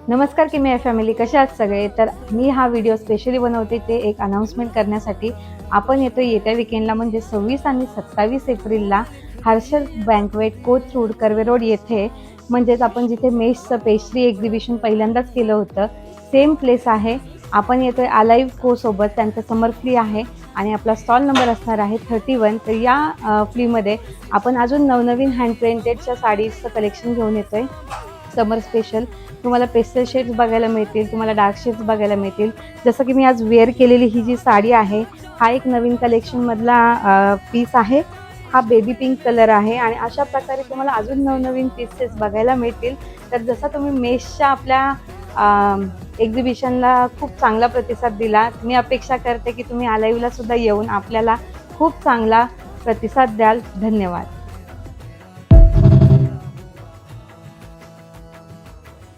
नमस्कार किमी फॅमिली, कशा आहात सगळे? तर मी हा व्हिडिओ स्पेशली बनवते ते एक अनाउन्समेंट करण्यासाठी. आपण येत्या विकेंडला म्हणजे 26 आणि 27 एप्रिलला Harshal banquet coach road Karve road येथे, म्हणजेच आपण जिथे मेषचं पेस्ट्री एक्झिबिशन पहिल्यांदाच केलं होतं सेम प्लेस आहे. आपण येतोय अलाइव्ह को सोबत. त्यांचं समर फ्ली आहे आणि आपला स्टॉल नंबर असणार आहे 31. तर या फ्लीमध्ये आपण अजून नवनवीन हँड पेंटेडच्या साडीजचं कलेक्शन घेऊन येतोय समर स्पेशल. तुम्हाला पेस्टल शेड्स बघायला मिळतील, तुम्हाला डार्क शेड्स बघायला मिळतील. जसं की मी आज वेअर केलेली ही जी साडी आहे, हा एक नवीन कलेक्शनमधला पीस आहे. हा बेबी पिंक कलर आहे आणि अशा प्रकारे तुम्हाला अजून नवनवीन पीसेस बघायला मिळतील. तर जसं तुम्ही मेषच्या आपल्या एक्झिबिशनला खूप चांगला प्रतिसाद दिला, मी अपेक्षा करते की तुम्ही अलाइव्हला सुद्धा येऊन आपल्याला खूप चांगला प्रतिसाद द्याल. धन्यवाद.